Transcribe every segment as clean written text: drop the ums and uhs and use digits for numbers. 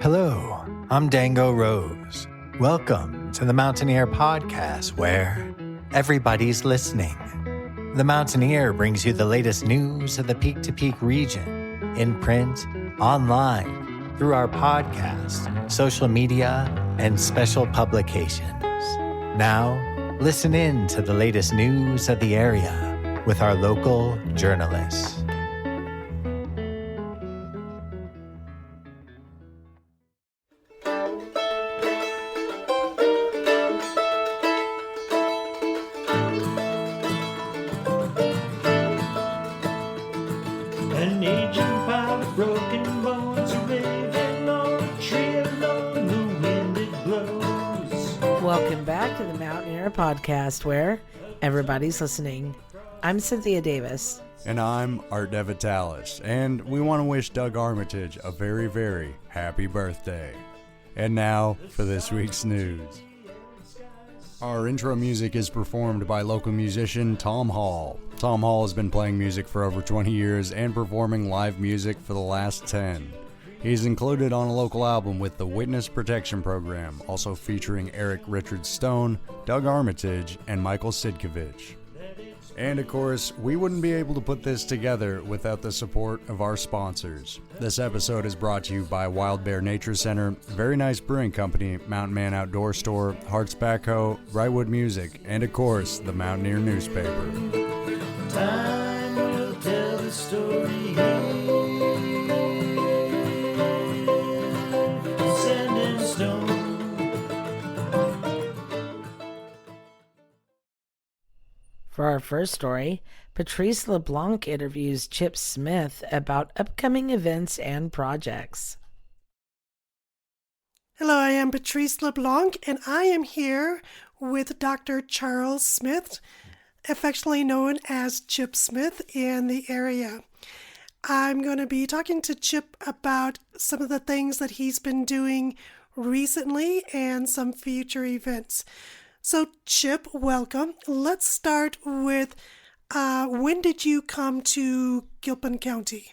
Hello, I'm Dango Rose. Welcome to the Mountaineer Podcast, where everybody's listening. The Mountaineer brings you the latest news of the Peak to Peak region, in print, online, through our podcast, social media, and special publications. Now, listen in to the latest news of the area with our local journalists. Podcast where everybody's listening. I'm Cynthia Davis. And I'm Art DeVitalis. And we want to wish Doug Armitage a very, very happy birthday. And now for this week's news. Our intro music is performed by local musician Tom Hall. Tom Hall has been playing music for over 20 years and performing live music for the last 10. He's included on a local album with the Witness Protection Program, also featuring Eric Richard Stone, Doug Armitage, and Michael Sidkovich. And of course, we wouldn't be able to put this together without the support of our sponsors. This episode is brought to you by Wild Bear Nature Center, Very Nice Brewing Company, Mountain Man Outdoor Store, Hardt's Backhoe, Brightwood Music, and of course, the Mountaineer newspaper. Time will tell the story. For our first story, Patrice LeBlanc interviews Chip Smith about upcoming events and projects. Hello, I am Patrice LeBlanc, and I am here with Dr. Charles Smith, affectionately known as Chip Smith in the area. I'm going to be talking to Chip about some of the things that he's been doing recently and some future events. So, Chip, welcome. Let's start with when did you come to Gilpin County?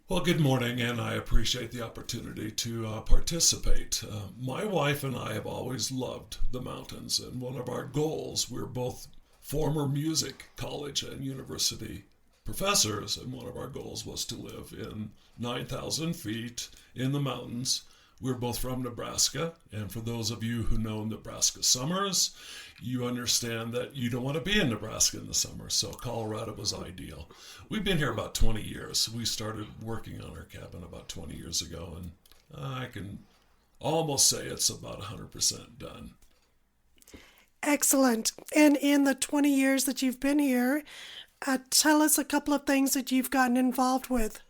Well, good morning, and I appreciate the opportunity to participate. My wife and I have always loved the mountains, and one of our goals, we're both former music college and university professors, and one of our goals was to live in 9,000 feet in the mountains. We're both from Nebraska, and for those of you who know Nebraska summers, you understand that you don't want to be in Nebraska in the summer, so Colorado was ideal. We've been here about 20 years. We started working on our cabin about 20 years ago, and I can almost say it's about 100% done. Excellent. And in the 20 years that you've been here, tell us a couple of things that you've gotten involved with.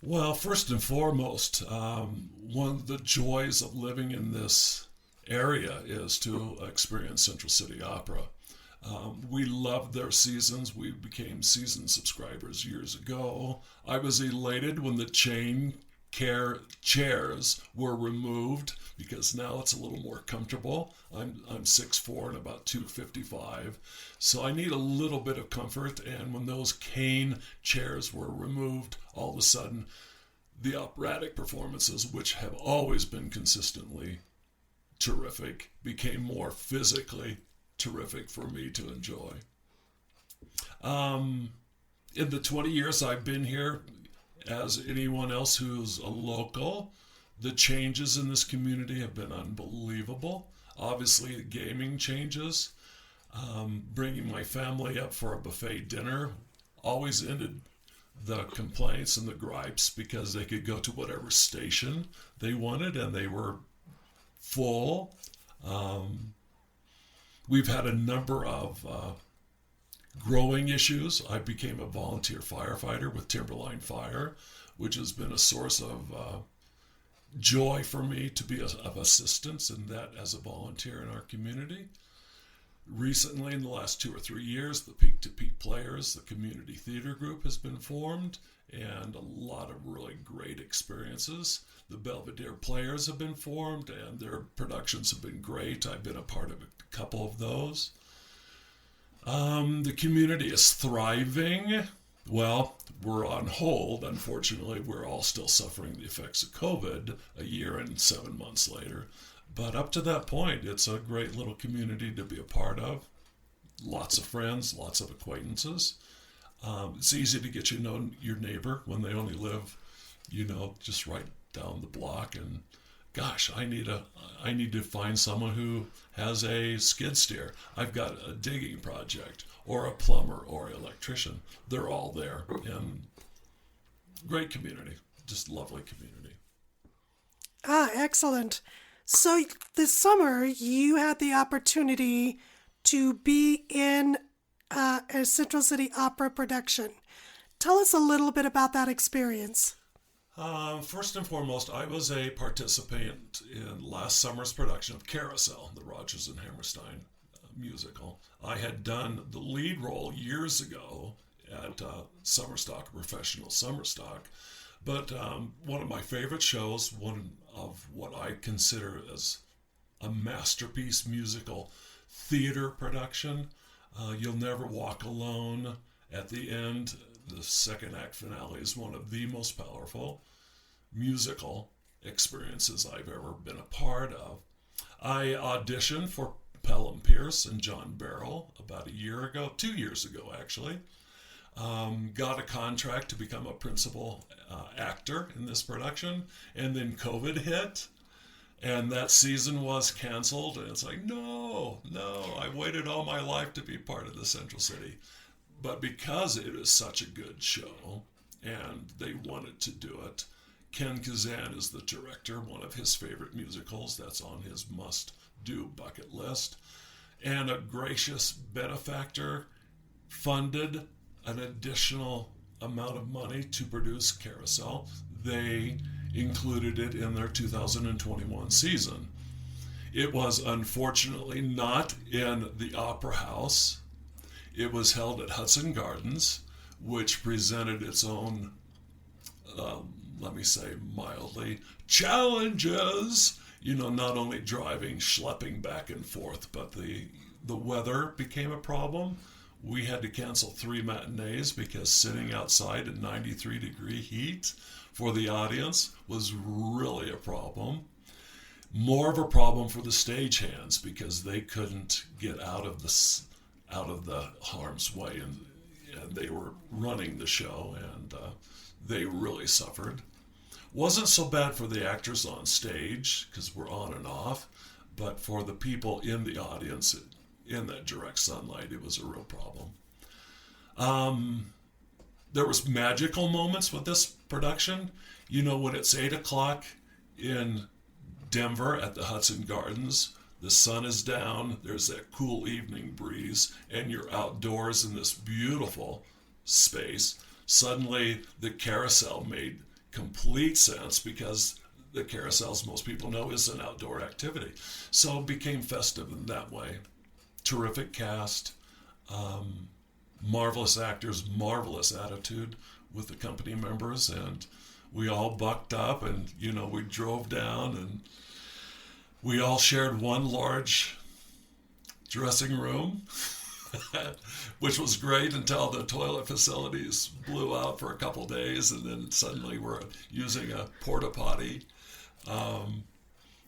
Well, first and foremost, one of the joys of living in this area is to experience Central City Opera. We loved their seasons. We became season subscribers years ago. I was elated when the chain care chairs were removed because now it's a little more comfortable. I'm 6'4" and about 255, so I need a little bit of comfort, and when those cane chairs were removed, all of a sudden the operatic performances, which have always been consistently terrific, became more physically terrific for me to enjoy. In the 20 years I've been here, as anyone else who's a local, the changes in this community have been unbelievable. Obviously, the gaming changes. Bringing my family up for a buffet dinner always ended the complaints and the gripes because they could go to whatever station they wanted and they were full. We've had a number of growing issues. I became a volunteer firefighter with Timberline Fire, which has been a source of joy for me to be of assistance in that as a volunteer in our community. Recently, in the last 2 or 3 years, the Peak to Peak Players, the community theater group, has been formed, and a lot of really great experiences. The Belvedere Players have been formed, and their productions have been great. I've been a part of a couple of those. The community is thriving. Well, we're on hold. Unfortunately, we're all still suffering the effects of COVID a year and 7 months later. But up to that point, it's a great little community to be a part of. Lots of friends, lots of acquaintances. It's easy to get know your neighbor when they only live, just right down the block. And gosh, I need to find someone who has a skid steer. I've got a digging project, or a plumber, or an electrician. They're all there, and great community, just lovely community. Excellent. So this summer you had the opportunity to be in a Central City Opera production. Tell us a little bit about that experience. First and foremost, I was a participant in last summer's production of Carousel, the Rodgers and Hammerstein musical. I had done the lead role years ago at Summerstock, Professional Summerstock, but one of my favorite shows, one of what I consider as a masterpiece musical theater production, You'll Never Walk Alone. At the end, the second act finale is one of the most powerful musical experiences I've ever been a part of. I auditioned for Pelham Pierce and John Barrell about 2 years ago actually. Got a contract to become a principal actor in this production, and then COVID hit, and that season was canceled, and it's like, no, I waited all my life to be part of the Central City. But because it is such a good show, and they wanted to do it, Ken Kazan is the director, one of his favorite musicals, that's on his must-do bucket list, and a gracious benefactor funded an additional amount of money to produce Carousel. They included it in their 2021 season. It was unfortunately not in the Opera House. It was held at Hudson Gardens, which presented its own, let me say mildly, challenges. Not only driving, schlepping back and forth, but the weather became a problem. We had to cancel 3 matinees because sitting outside in 93-degree heat for the audience was really a problem. More of a problem for the stagehands because they couldn't get out of the harm's way, and they were running the show, and they really suffered. Wasn't so bad for the actors on stage because we're on and off, but for the people in the audience in that direct sunlight, it was a real problem. There was magical moments with this production. When it's 8 o'clock in Denver at the Hudson Gardens, the sun is down, there's that cool evening breeze, and you're outdoors in this beautiful space. Suddenly, the carousel made complete sense because the carousel, as most people know, is an outdoor activity. So it became festive in that way. Terrific cast, marvelous actors, marvelous attitude with the company members, and we all bucked up, and we drove down, and we all shared one large dressing room, which was great until the toilet facilities blew out for a couple days, and then suddenly we're using a porta potty.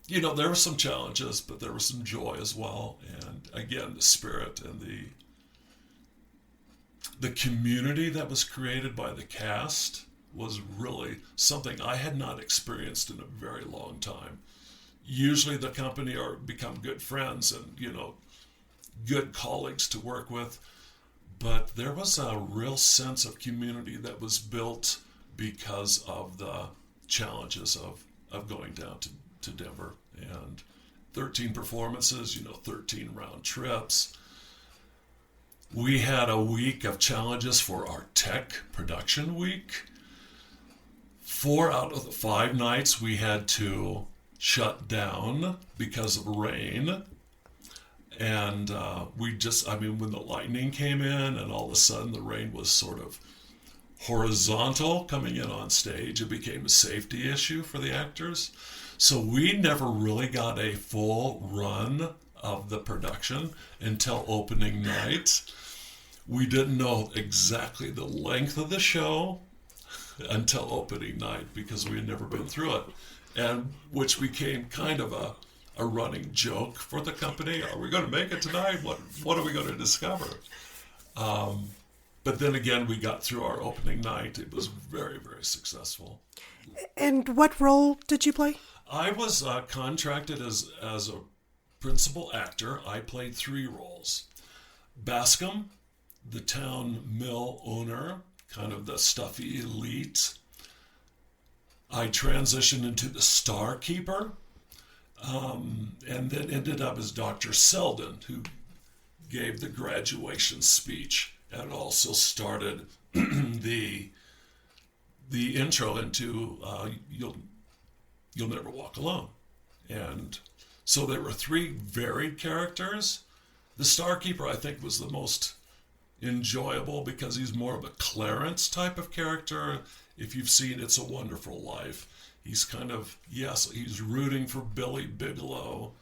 There were some challenges, but there was some joy as well. And again, the spirit and the community that was created by the cast was really something I had not experienced in a very long time. Usually the company become good friends and, good colleagues to work with. But there was a real sense of community that was built because of the challenges of going down to Denver, and 13 performances, 13 round trips. We had a week of challenges for our tech production week. 4 out of the 5 nights we had to shut down because of rain. And when the lightning came in and all of a sudden the rain was sort of horizontal coming in on stage, it became a safety issue for the actors. So we never really got a full run of the production until opening night. We didn't know exactly the length of the show until opening night because we had never been through it, and which became kind of a running joke for the company. Are we going to make it tonight? What are we going to discover? But then again, we got through our opening night. It was very, very successful. And what role did you play? I was contracted as a principal actor. I played 3 roles. Bascom, the town mill owner, kind of the stuffy elite. I transitioned into the Star Keeper, and then ended up as Dr. Selden, who gave the graduation speech and also started the intro into You'll Never Walk Alone. And so there were 3 varied characters. The Star Keeper, I think, was the most enjoyable because he's more of a Clarence type of character. If you've seen It's a Wonderful Life, he's kind of, yes, he's rooting for Billy Bigelow.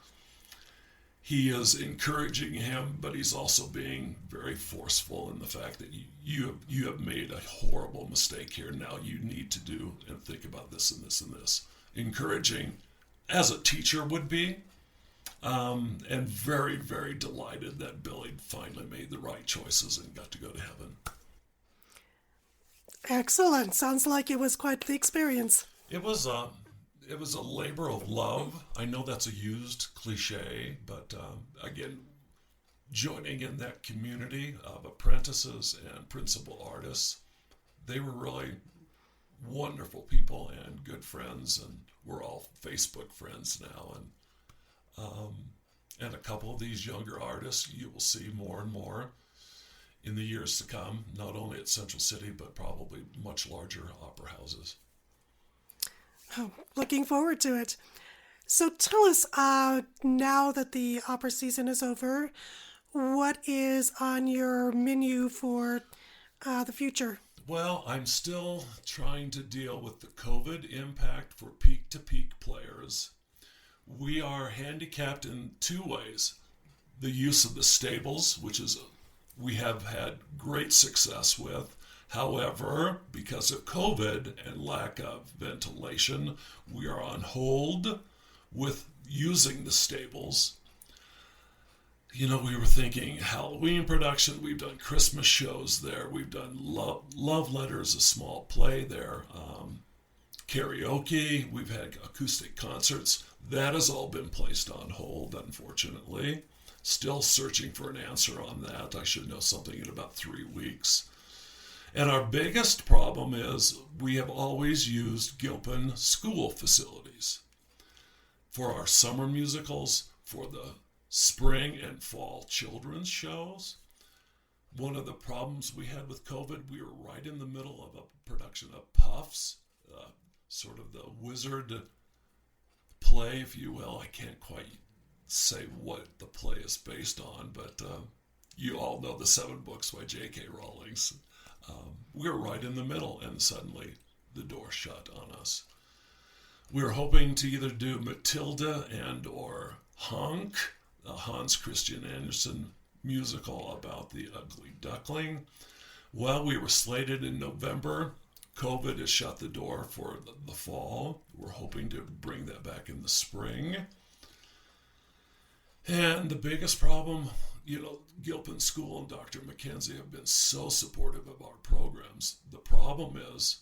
He is encouraging him, but he's also being very forceful in the fact that you have made a horrible mistake here. Now you need to do and think about this and this and this. Encouraging, as a teacher would be, and very, very delighted that Billy finally made the right choices and got to go to heaven. Excellent. Sounds like it was quite the experience. It was a labor of love. I know that's a used cliche, but again, joining in that community of apprentices and principal artists, they were really wonderful people and good friends, and we're all Facebook friends now. And a couple of these younger artists you will see more and more in the years to come, not only at Central City, but probably much larger opera houses. Oh, looking forward to it. So tell us, now that the opera season is over, what is on your menu for the future? Well, I'm still trying to deal with the COVID impact for peak-to-peak players. We are handicapped in 2 ways. The use of the stables, which is we have had great success with. However, because of COVID and lack of ventilation, we are on hold with using the stables. You know, we were thinking Halloween production, we've done Christmas shows there, we've done Love Letters, a small play there, karaoke, we've had acoustic concerts. That has all been placed on hold, unfortunately. Still searching for an answer on that. I should know something in about 3 weeks. And our biggest problem is we have always used Gilpin school facilities for our summer musicals, for the spring and fall children's shows. One of the problems we had with COVID, we were right in the middle of a production of Puffs, sort of the wizard play, if you will. I can't quite say what the play is based on, but you all know the 7 books by J.K. Rowling's. We were right in the middle, and suddenly the door shut on us. We were hoping to either do Matilda and or Honk, a Hans Christian Andersen musical about the ugly duckling. Well, we were slated in November. COVID has shut the door for the fall. We're hoping to bring that back in the spring. And the biggest problem, you know, Gilpin School and Dr. McKenzie have been so supportive of our programs. The problem is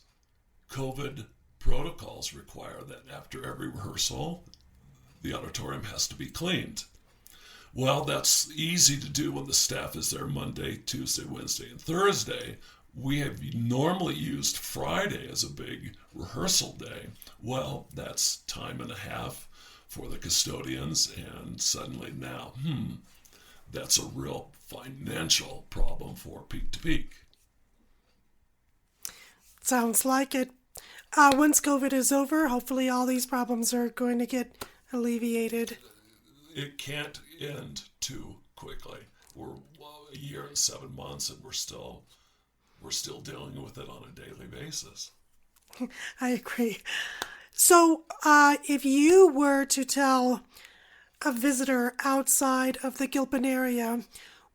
COVID protocols require that after every rehearsal, the auditorium has to be cleaned. Well, that's easy to do when the staff is there Monday, Tuesday, Wednesday, and Thursday. We have normally used Friday as a big rehearsal day. Well, that's time and a half for the custodians, and suddenly now, that's a real financial problem for Peak to Peak. Sounds like it. Once COVID is over, hopefully all these problems are going to get alleviated. It can't end too quickly. We're a year and 7 months, and we're still dealing with it on a daily basis. I agree. So, if you were to tell a visitor outside of the Gilpin area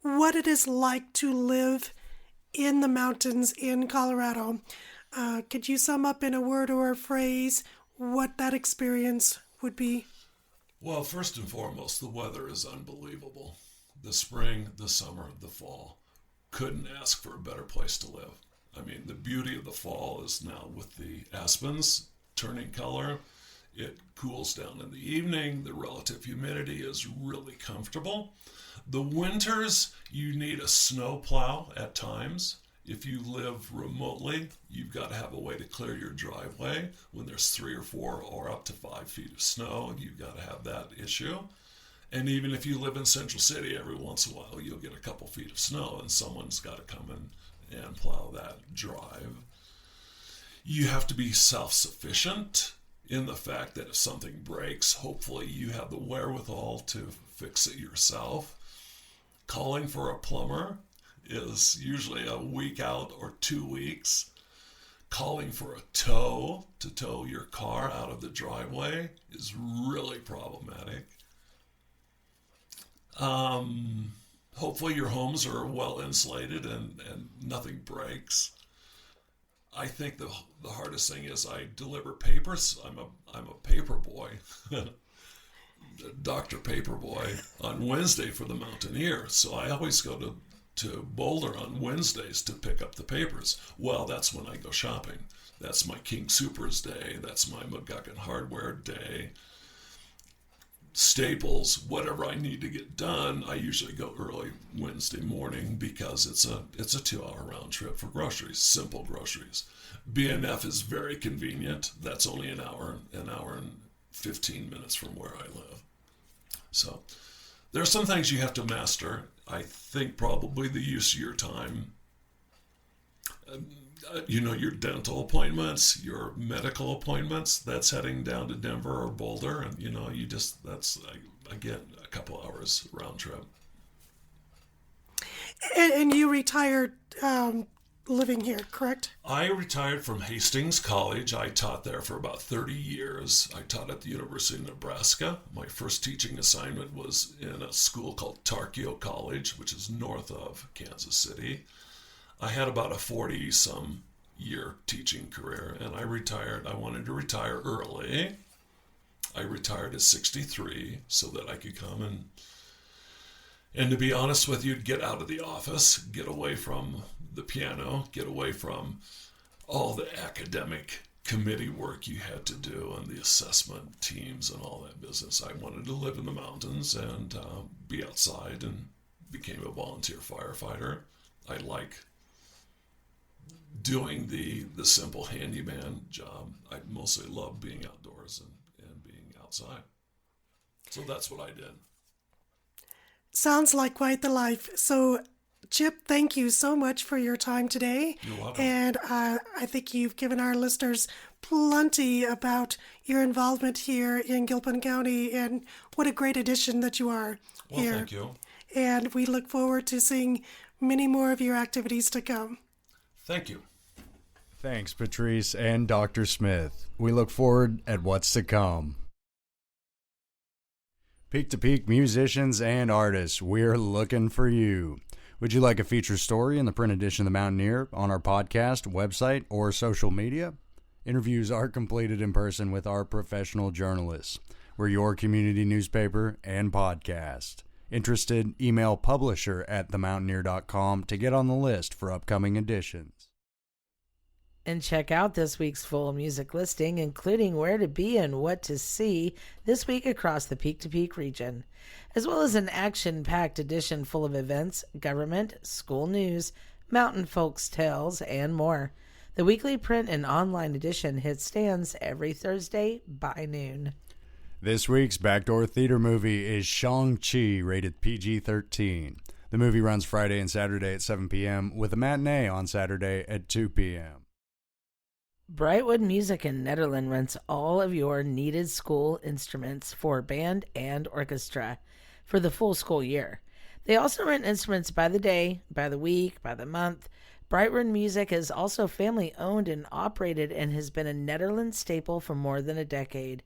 what it is like to live in the mountains in Colorado. Could you sum up in a word or a phrase what that experience would be? Well, first and foremost, the weather is unbelievable. The spring, the summer, the fall. Couldn't ask for a better place to live. I mean, the beauty of the fall is now with the aspens turning color. It cools down in the evening. The relative humidity is really comfortable. The winters, you need a snow plow at times. If you live remotely, you've got to have a way to clear your driveway. When there's 3 or 4 or up to 5 feet of snow, you've got to have that issue. And even if you live in Central City, every once in a while you'll get a couple feet of snow and someone's got to come in and plow that drive. You have to be self-sufficient in the fact that if something breaks, hopefully you have the wherewithal to fix it yourself. Calling for a plumber is usually a week out or 2 weeks. Calling for a tow to tow your car out of the driveway is really problematic. Hopefully your homes are well insulated and nothing breaks. I think the hardest thing is I deliver papers. I'm a paper boy, Dr. Paperboy on Wednesday for the Mountaineer. So I always go to Boulder on Wednesdays to pick up the papers. Well, that's when I go shopping. That's my King Supers day. That's my McGuckin Hardware day. Staples, whatever I need to get done, I usually go early Wednesday morning because it's a 2-hour round trip for groceries, simple groceries. BNF is very convenient. That's only an hour and 15 minutes from where I live. So there are some things you have to master. I think probably the use of your time, your dental appointments, your medical appointments, that's heading down to Denver or Boulder. And, that's, again, a couple hours round trip. And you retired living here, correct? I retired from Hastings College. I taught there for about 30 years. I taught at the University of Nebraska. My first teaching assignment was in a school called Tarkio College, which is north of Kansas City. I had about a 40-some year teaching career, and I retired. I wanted to retire early. I retired at 63 so that I could come and to be honest with you, get out of the office, get away from the piano, get away from all the academic committee work you had to do and the assessment teams and all that business. I wanted to live in the mountains and be outside, and became a volunteer firefighter. I like doing the simple handyman job. I mostly love being outdoors and being outside. So that's what I did. Sounds like quite the life. So, Chip, thank you so much for your time today. You're welcome. And I think you've given our listeners plenty about your involvement here in Gilpin County and what a great addition that you are here. Well, thank you. And we look forward to seeing many more of your activities to come. Thank you. Thanks, Patrice and Dr. Smith. We look forward at what's to come. Peak to Peak musicians and artists, we're looking for you. Would you like a feature story in the print edition of The Mountaineer on our podcast, website, or social media? Interviews are completed in person with our professional journalists. We're your community newspaper and podcast. Interested? Email publisher@themountaineer.com to get on the list for upcoming editions. And check out this week's full music listing, including where to be and what to see this week across the Peak to Peak region, as well as an action-packed edition full of events, government, school news, mountain folks' tales, and more. The weekly print and online edition hits stands every Thursday by noon. This week's Backdoor Theater movie is Shang-Chi, rated PG-13. The movie runs Friday and Saturday at 7 p.m., with a matinee on Saturday at 2 p.m. Brightwood Music in Nederland rents all of your needed school instruments for band and orchestra for the full school year. They also rent instruments by the day, by the week, by the month. Brightwood Music is also family owned and operated and has been a Netherlands staple for more than a decade.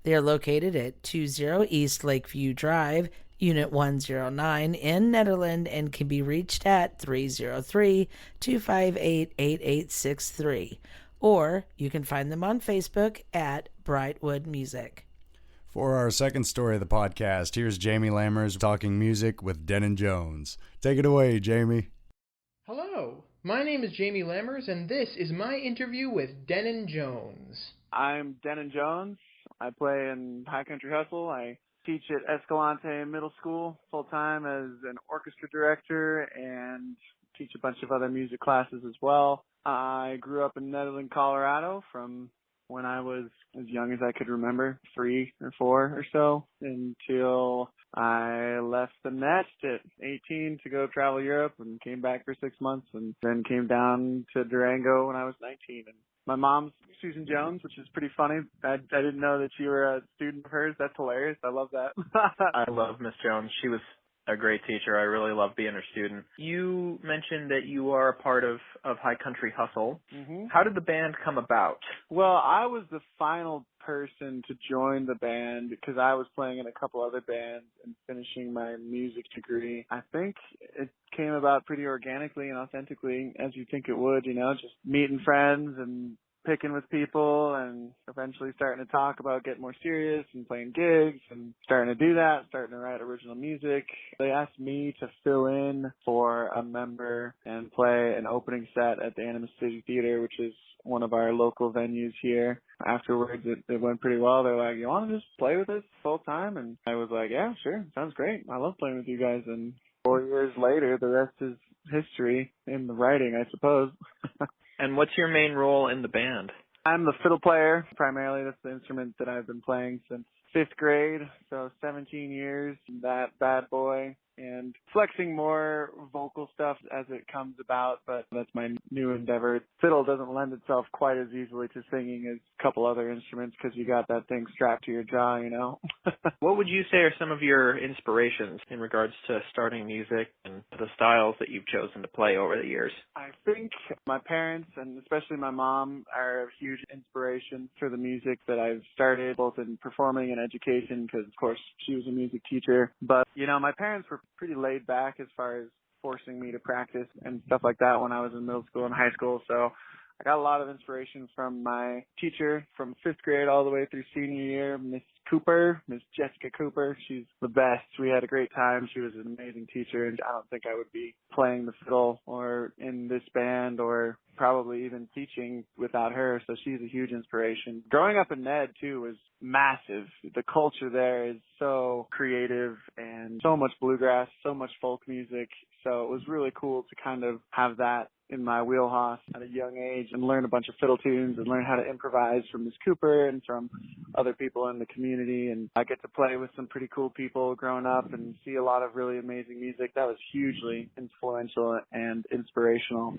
They are located at 20 East Lakeview Drive, Unit 109 in Nederland, and can be reached at 303-258-8863. Or you can find them on Facebook at Brightwood Music. For our second story of the podcast, here's Jamie Lammers talking music with Dennon Jones. Take it away, Jamie. Hello, my name is Jamie Lammers, and this is my interview with Dennon Jones. I'm Dennon Jones. I play in High Country Hustle. I teach at Escalante Middle School full-time as an orchestra director and teach a bunch of other music classes as well. I grew up in Netherland, Colorado from when I was as young as I could remember, 3 or 4 or so, until I left the nest at 18 to go travel Europe and came back for 6 months and then came down to Durango when I was 19. And my mom's Susan Jones, which is pretty funny. I didn't know that you were a student of hers. That's hilarious. I love that. I love Miss Jones. She was a great teacher. I really love being her student. You mentioned that you are a part of High Country Hustle. Mm-hmm. How did the band come about? Well, I was the final person to join the band because I was playing in a couple other bands and finishing my music degree. I think it came about pretty organically and authentically, as you think it would, just meeting friends and picking with people and eventually starting to talk about getting more serious and playing gigs and starting to do that, starting to write original music. They asked me to fill in for a member and play an opening set at the Animas City Theater, which is one of our local venues here. Afterwards, it went pretty well. They're like, you want to just play with us full time? And I was like, yeah, sure. Sounds great. I love playing with you guys. And 4 years later, the rest is history in the writing, I suppose. And what's your main role in the band? I'm the fiddle player. Primarily, that's the instrument that I've been playing since 5th grade, so 17 years, that bad boy, and flexing more vocal stuff as it comes about, but that's my new endeavor. Fiddle doesn't lend itself quite as easily to singing as a couple other instruments because you got that thing strapped to your jaw, What would you say are some of your inspirations in regards to starting music and the styles that you've chosen to play over the years? I think my parents, and especially my mom, are a huge inspiration for the music that I've started, both in performing and education, because, of course, she was a music teacher. But, my parents were pretty laid back as far as forcing me to practice and stuff like that when I was in middle school and high school. So I got a lot of inspiration from my teacher from 5th grade all the way through senior year, Miss Jessica Cooper. She's the best. We had a great time. She was an amazing teacher, and I don't think I would be playing the fiddle or in this band or probably even teaching without her. So she's a huge inspiration. Growing up in Ned, too, was massive. The culture there is so creative and so much bluegrass, so much folk music. So it was really cool to kind of have that in my wheelhouse at a young age and learn a bunch of fiddle tunes and learn how to improvise from Miss Cooper and from other people in the community. And I get to play with some pretty cool people growing up and see a lot of really amazing music. That was hugely influential and inspirational.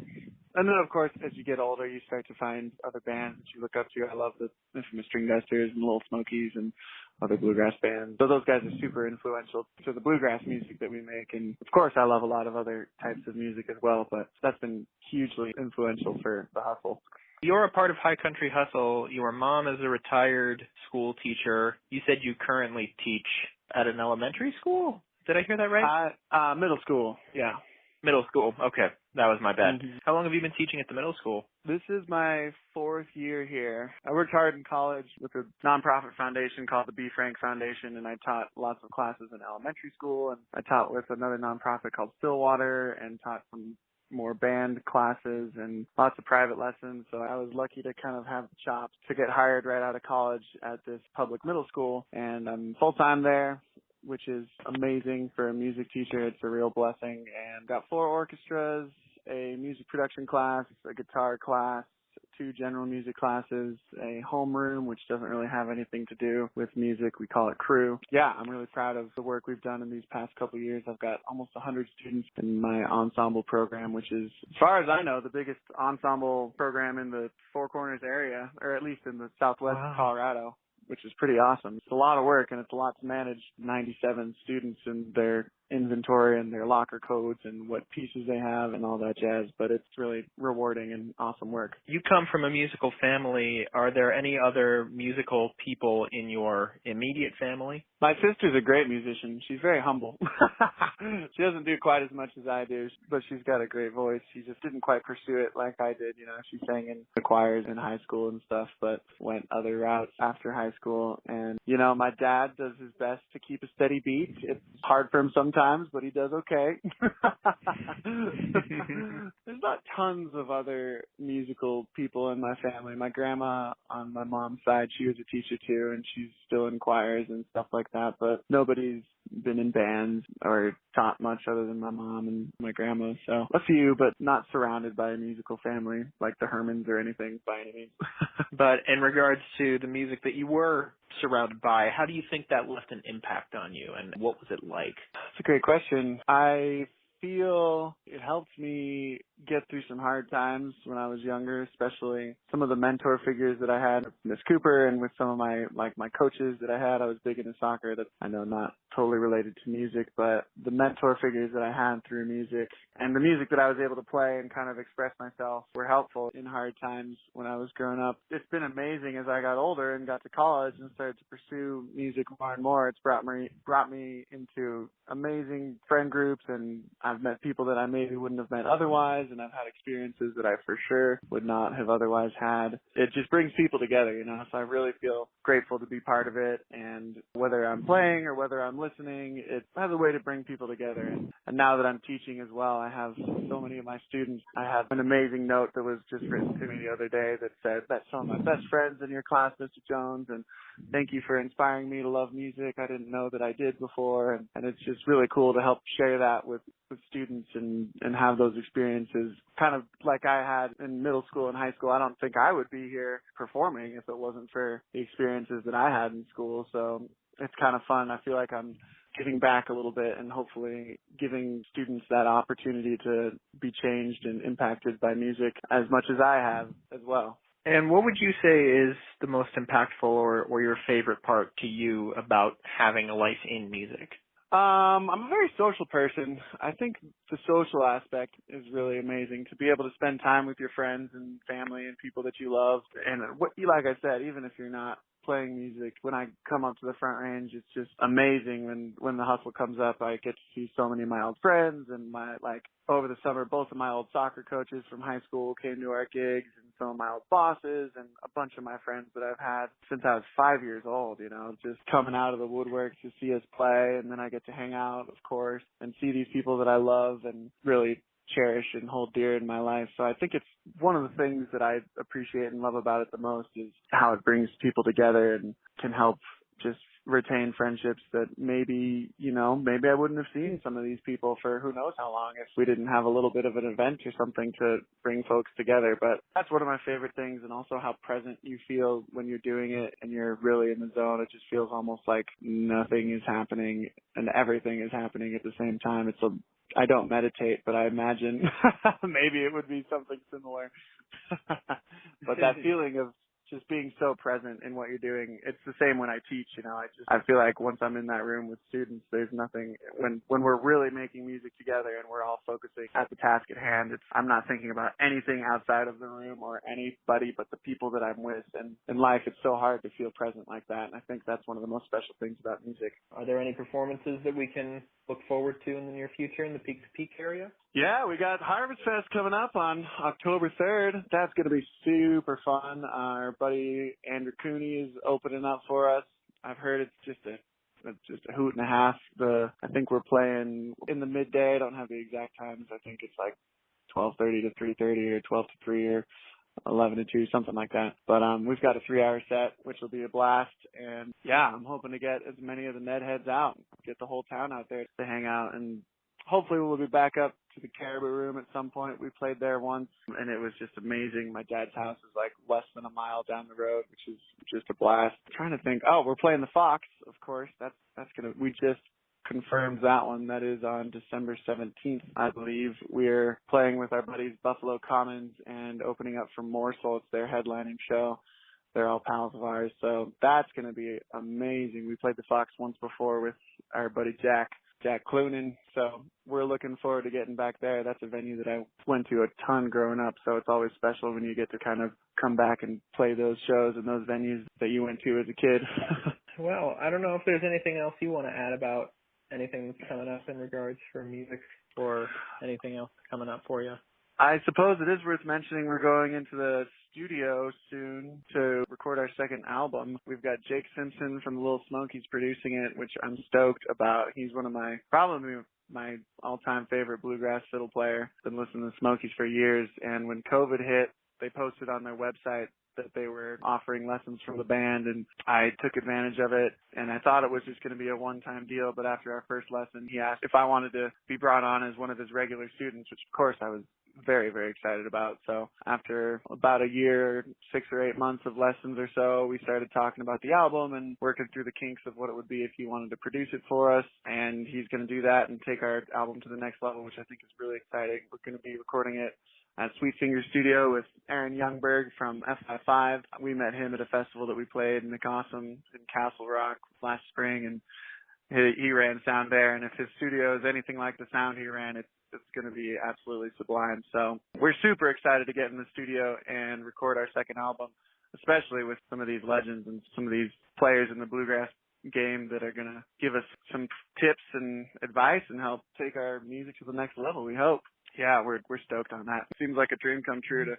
And then, of course, as you get older, you start to find other bands that you look up to. I love the Infamous String Dusters and Little Smokies and other bluegrass bands. So those guys are super influential to the bluegrass music that we make. And, of course, I love a lot of other types of music as well, but that's been hugely influential for the hustle. You're a part of High Country Hustle. Your mom is a retired school teacher. You said you currently teach at an elementary school? Did I hear that right? Middle school, yeah. Middle school. Okay. That was my bad. Mm-hmm. How long have you been teaching at the middle school? This is my 4th year here. I worked hard in college with a nonprofit foundation called the B. Frank Foundation, and I taught lots of classes in elementary school, and I taught with another nonprofit called Stillwater and taught some more band classes and lots of private lessons. So I was lucky to kind of have the chops to get hired right out of college at this public middle school, and I'm full-time there, which is amazing for a music teacher. It's a real blessing. And got 4 orchestras, a music production class, a guitar class, 2 general music classes, a homeroom, which doesn't really have anything to do with music. We call it crew. Yeah, I'm really proud of the work we've done in these past couple of years. I've got almost 100 students in my ensemble program, which is, as far as I know, the biggest ensemble program in the Four Corners area, or at least in the southwest of Colorado, which is pretty awesome. It's a lot of work, and it's a lot to manage 97 students and their inventory and their locker codes and what pieces they have and all that jazz. But it's really rewarding and awesome work. You come from a musical family. Are there any other musical people in your immediate family? My sister's a great musician. She's very humble. She doesn't do quite as much as I do, but she's got a great voice. She just didn't quite pursue it like I did. You know, she sang in the choirs in high school and stuff, but went other routes after high school. And, you know, my dad does his best to keep a steady beat. It's hard for him sometimes, but he does okay. There's not tons of other musical people in my family. My grandma on my mom's side, she was a teacher too, and she's still in choirs and stuff like that, but nobody's been in bands or taught much other than my mom and my grandma. So a few, but not surrounded by a musical family like the Hermans or anything by any means. But in regards to the music that you were surrounded by, how do you think that left an impact on you, and what was it like? That's a great question. I feel it helped me get through some hard times when I was younger, especially some of the mentor figures that I had with Miss Cooper and with some of my coaches that I had. I was big into soccer. That I know not totally related to music, but the mentor figures that I had through music and the music that I was able to play and kind of express myself were helpful in hard times when I was growing up. It's been amazing as I got older and got to college and started to pursue music more and more. It's brought me into amazing friend groups, and I've met people that I maybe wouldn't have met otherwise, and I've had experiences that I for sure would not have otherwise had. It just brings people together, you know, so I really feel grateful to be part of it, and whether I'm playing or whether I'm listening, it has a way to bring people together. And now that I'm teaching as well, I have so many of my students. I have an amazing note that was just written to me the other day that said, "That's some of my best friends in your class, Mr. Jones, and thank you for inspiring me to love music. I didn't know that I did before." And it's just really cool to help share that with students and have those experiences kind of like I had in middle school and high school. I don't think I would be here performing if it wasn't for the experiences that I had in school. So it's kind of fun. I feel like I'm giving back a little bit and hopefully giving students that opportunity to be changed and impacted by music as much as I have as well. And what would you say is the most impactful or your favorite part to you about having a life in music? I'm a very social person. I think the social aspect is really amazing, to be able to spend time with your friends and family and people that you love. And like I said, even if you're not playing music, when I come up to the front range, it's just amazing when the hustle comes up. I get to see so many of my old friends, and over the summer, both of my old soccer coaches from high school came to our gigs, and some of my old bosses and a bunch of my friends that I've had since I was 5 years old, you know, just coming out of the woodwork to see us play. And then I get to hang out, of course, and see these people that I love and really cherish and hold dear in my life. So I think it's one of the things that I appreciate and love about it the most is how it brings people together and can help just retain friendships that maybe I wouldn't have seen some of these people for who knows how long if we didn't have a little bit of an event or something to bring folks together. But that's one of my favorite things, and also how present you feel when you're doing it and you're really in the zone. It just feels almost like nothing is happening and everything is happening at the same time. I don't meditate, but I imagine maybe it would be something similar. But that feeling of just being so present in what you're doing, it's the same when I teach, you know. I feel like once I'm in that room with students, there's nothing, when we're really making music together and we're all focusing at the task at hand, I'm not thinking about anything outside of the room or anybody but the people that I'm with. And in life, it's so hard to feel present like that. And I think that's one of the most special things about music. Are there any performances that we can look forward to in the near future in the Peak to Peak area? Yeah, we got Harvest Fest coming up on October 3rd. That's going to be super fun. Our buddy Andrew Cooney is opening up for us. I've heard it's just a hoot and a half. I think we're playing in the midday. I don't have the exact times. I think it's like 12:30 to 3:30 or 12 to 3 or 11 to 2, something like that. But we've got a 3-hour set, which will be a blast. And yeah, I'm hoping to get as many of the Nedheads out, get the whole town out there to hang out, and hopefully we'll be back up to the Caribou Room at some point. We played there once, and it was just amazing. My dad's house is like less than a mile down the road, which is just a blast. I'm trying to think. Oh, we're playing the Fox, of course. We just confirmed that one. That is on December 17th, I believe. We're playing with our buddies Buffalo Commons and opening up for Morsel. It's their headlining show. They're all pals of ours, so that's going to be amazing. We played the Fox once before with our buddy Jack Jack Cloonan. So we're looking forward to getting back there. That's a venue that I went to a ton growing up, so it's always special when you get to kind of come back and play those shows and those venues that you went to as a kid. Well, I don't know if there's anything else you want to add about anything that's coming up in regards for music or anything else coming up for you. I suppose it is worth mentioning we're going into the studio soon to record our second album. We've got Jake Simpson from the Little Smokies producing it, which I'm stoked about. He's one of probably my all-time favorite bluegrass fiddle player. Been listening to Smokies for years, and when COVID hit, they posted on their website that they were offering lessons from the band, and I took advantage of it, and I thought it was just going to be a one-time deal, but after our first lesson, he asked if I wanted to be brought on as one of his regular students, which of course I was very, very excited about. So after about a year, 6 or 8 months of lessons or so, we started talking about the album and working through the kinks of what it would be if he wanted to produce it for us. And he's going to do that and take our album to the next level, which I think is really exciting. We're going to be recording it at Sweet Finger Studio with Aaron Youngberg from FI5. We met him at a festival that we played in McAwesome in Castle Rock last spring, and he ran sound there. And if his studio is anything like the sound he ran, it's going to be absolutely sublime. So we're super excited to get in the studio and record our second album, especially with some of these legends and some of these players in the bluegrass game that are going to give us some tips and advice and help take our music to the next level, we hope. Yeah, we're stoked on that. It seems like a dream come true to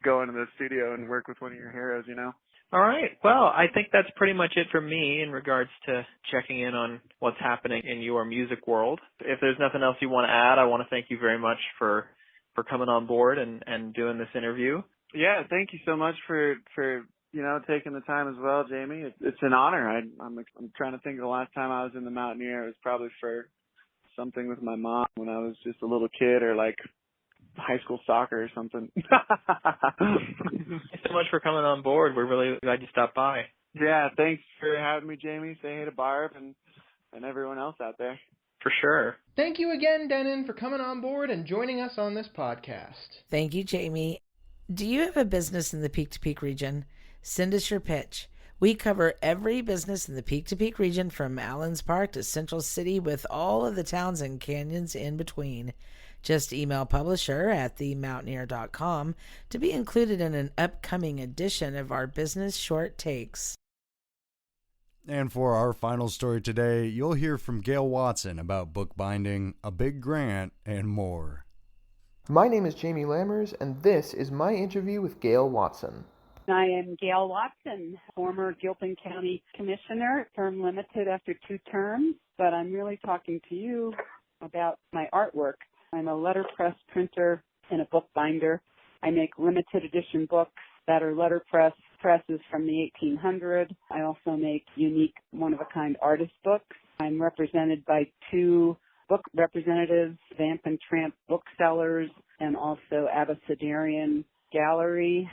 go into the studio and work with one of your heroes, you know? All right. Well, I think that's pretty much it for me in regards to checking in on what's happening in your music world. If there's nothing else you want to add, I want to thank you very much for coming on board and doing this interview. Yeah, thank you so much for taking the time as well, Jamie. It's an honor. I'm trying to think of the last time I was in the Mountaineer. It was probably for something with my mom when I was just a little kid, or like high school soccer or something. Thanks so much for coming on board. We're really glad you stopped by. Yeah, thanks for having me, Jamie. Say hey to Barb and everyone else out there. For sure. Thank you again, Dennon, for coming on board and joining us on this podcast. Thank you, Jamie. Do you have a business in the Peak-to-Peak region? Send us your pitch. We cover every business in the Peak-to-Peak region from Allen's Park to Central City, with all of the towns and canyons in between. Just email publisher at themountaineer.com to be included in an upcoming edition of our Business Short Takes. And for our final story today, you'll hear from Gail Watson about bookbinding, a big grant, and more. My name is Jamie Lammers, and this is my interview with Gail Watson. I am Gail Watson, former Gilpin County Commissioner, term limited after 2 terms, but I'm really talking to you about my artwork. I'm a letterpress printer and a bookbinder. I make limited edition books that are letterpress presses from the 1800s. I also make unique one-of-a-kind artist books. I'm represented by 2 book representatives, Vamp and Tramp Booksellers, and also Abecedarian Gallery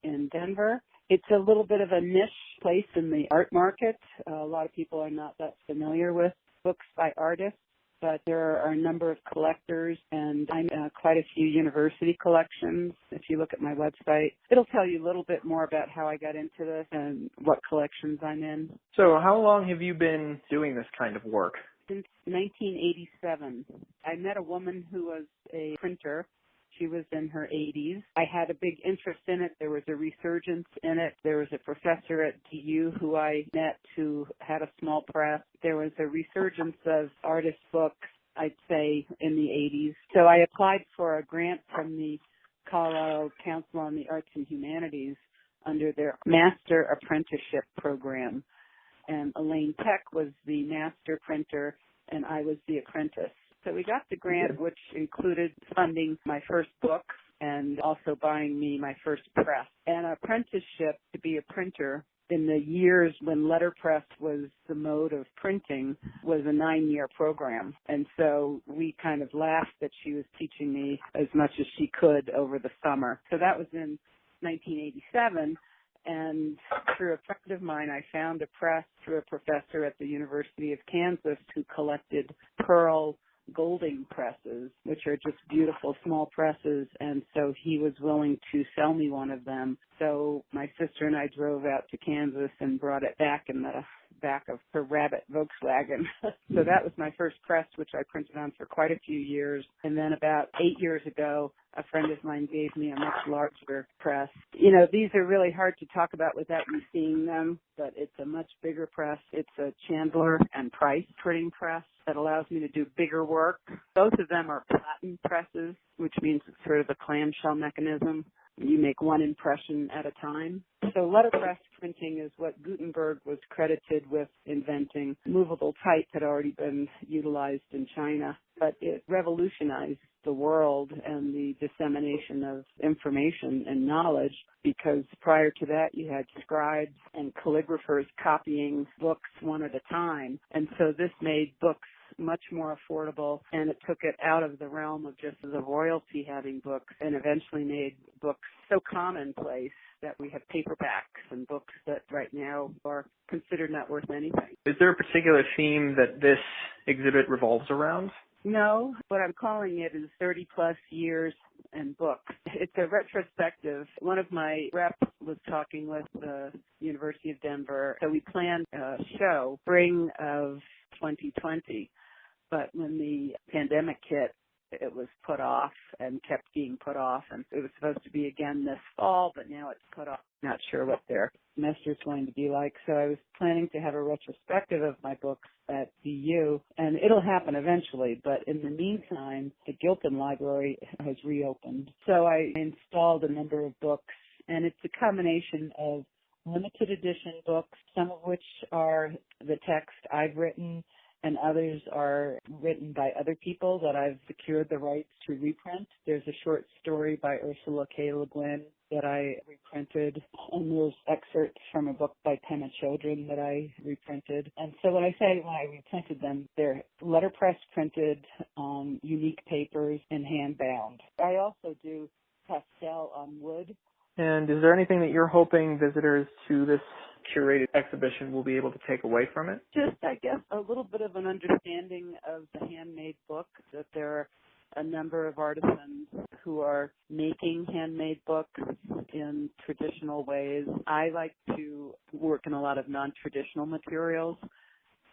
in Denver. It's a little bit of a niche place in the art market. A lot of people are not that familiar with books by artists, but there are a number of collectors, and I'm quite a few university collections. If you look at my website, it'll tell you a little bit more about how I got into this and what collections I'm in. So how long have you been doing this kind of work? Since 1987. I met a woman who was a printer. She was in her 80s. I had a big interest in it. There was a resurgence in it. There was a professor at DU who I met who had a small press. There was a resurgence of artist books, I'd say, in the 80s. So I applied for a grant from the Colorado Council on the Arts and Humanities under their Master Apprenticeship Program. And Elaine Peck was the master printer, and I was the apprentice. So we got the grant, which included funding my first book and also buying me my first press. An apprenticeship to be a printer in the years when letterpress was the mode of printing was a 9-year program. And so we kind of laughed that she was teaching me as much as she could over the summer. So that was in 1987. And through a friend of mine, I found a press through a professor at the University of Kansas who collected pearl Golding presses, which are just beautiful small presses, and so he was willing to sell me one of them. So my sister and I drove out to Kansas and brought it back in the back of her Rabbit Volkswagen. So that was my first press, which I printed on for quite a few years. And then about 8 years ago, a friend of mine gave me a much larger press. You know, these are really hard to talk about without you seeing them, but it's a much bigger press. It's a Chandler and Price printing press that allows me to do bigger work. Both of them are platen presses, which means it's sort of a clamshell mechanism. You make one impression at a time. So letterpress printing is what Gutenberg was credited with inventing. Movable type had already been utilized in China, but it revolutionized the world and the dissemination of information and knowledge, because prior to that you had scribes and calligraphers copying books one at a time. And so this made books much more affordable, and it took it out of the realm of just the royalty having books, and eventually made books so commonplace that we have paperbacks and books that right now are considered not worth anything. Is there a particular theme that this exhibit revolves around? No, what I'm calling it is 30 plus years and books. It's a retrospective. One of my reps was talking with the University of Denver, so we planned a show spring of 2020, but when the pandemic hit, it was put off and kept being put off, and it was supposed to be again this fall, but now it's put off. Not sure what their semester's going to be like, so I was planning to have a retrospective of my books at BU, and it'll happen eventually, but in the meantime, the Gilpin Library has reopened. So I installed a number of books, and it's a combination of limited edition books, some of which are the text I've written, and others are written by other people that I've secured the rights to reprint. There's a short story by Ursula K. Le Guin that I reprinted, and there's excerpts from a book by Pema Children that I reprinted. And so when I reprinted them, they're letterpress printed on unique papers and hand-bound. I also do pastel on wood. And is there anything that you're hoping visitors to this curated exhibition will be able to take away from it? Just, I guess, a little bit of an understanding of the handmade book, that there are a number of artisans who are making handmade books in traditional ways. I like to work in a lot of non-traditional materials.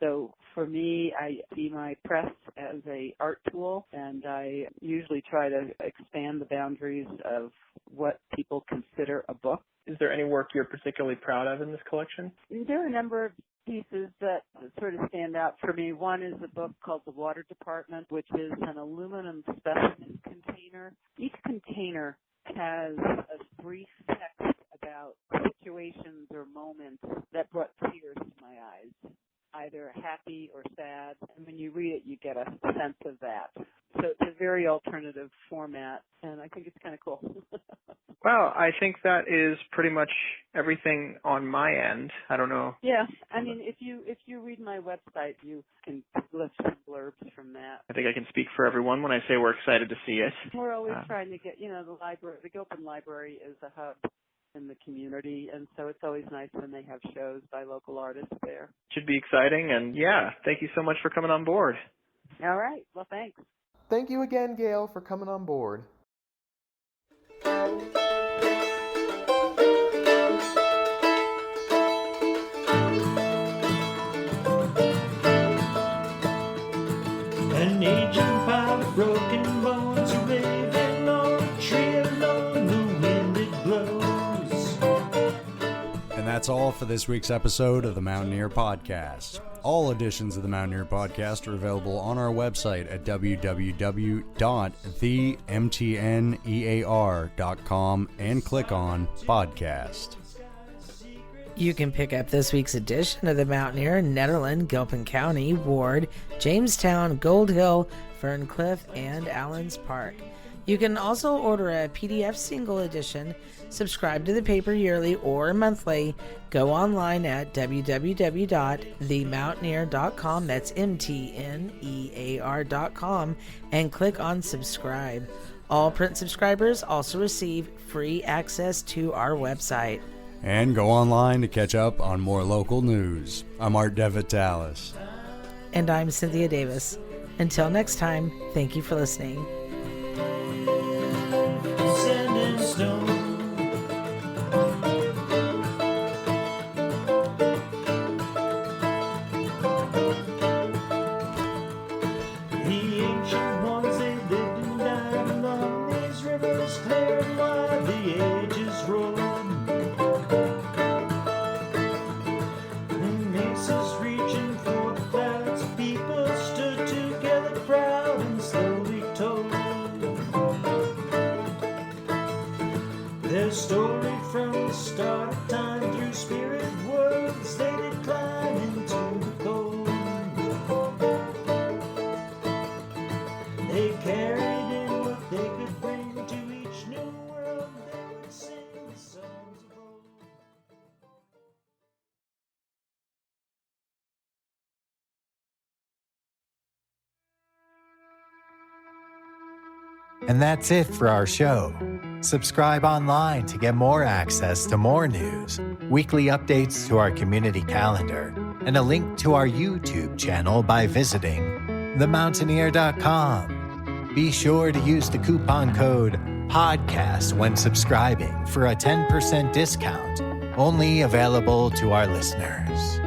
So for me, I see my press as a art tool, and I usually try to expand the boundaries of what people consider a book. Is there any work you're particularly proud of in this collection? There are a number of pieces that sort of stand out for me. One is a book called The Water Department, which is an aluminum specimen container. Each container has a brief text about situations or moments that brought tears to my eyes, either happy or sad. And when you read it, you get a sense of that. So it's a very alternative format, and I think it's kind of cool. Well, I think that is pretty much everything on my end. I don't know. Yeah, I mean, if you read my website, you can lift some blurbs from that. I think I can speak for everyone when I say we're excited to see it. We're always trying to get, the library, the Gilpin Library is a hub in the community, and so it's always nice when they have shows by local artists there. Should be exciting, and yeah, thank you so much for coming on board. All right, well, thanks. Thank you again, Gail, for coming on board. An aging pile of broken bones, a raven on a tree alone, the wind it blows. And that's all for this week's episode of the Mountaineer Podcast. All editions of the Mountaineer Podcast are available on our website at www.themtnear.com and click on Podcast. You can pick up this week's edition of the Mountaineer in Nederland, Gilpin County, Ward, Jamestown, Gold Hill, Ferncliff, and Allens Park. You can also order a PDF single edition, subscribe to the paper yearly or monthly, go online at www.themountaineer.com, that's MTNEAR.com, and click on subscribe. All print subscribers also receive free access to our website. And go online to catch up on more local news. I'm Art DeVitalis. And I'm Cynthia Davis. Until next time, thank you for listening. Sand and stone. The ancient ones, they lived and died along these rivers, clear and wide, the ages roll. And mesas reaching for the clouds, people stood together proud and slowly told their story from the start of time. Through spirit worlds they did climb into the cold. They carried in what they could bring to each new world. They would sing the songs of old. And that's it for our show. Subscribe online to get more access to more news, weekly updates to our community calendar, and a link to our YouTube channel by visiting themountaineer.com. Be sure to use the coupon code PODCAST when subscribing for a 10% discount, only available to our listeners.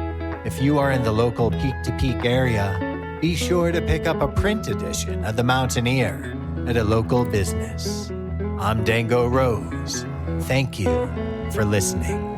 If you are in the local Peak to Peak area, be sure to pick up a print edition of The Mountaineer at a local business. I'm Dango Rose. Thank you for listening.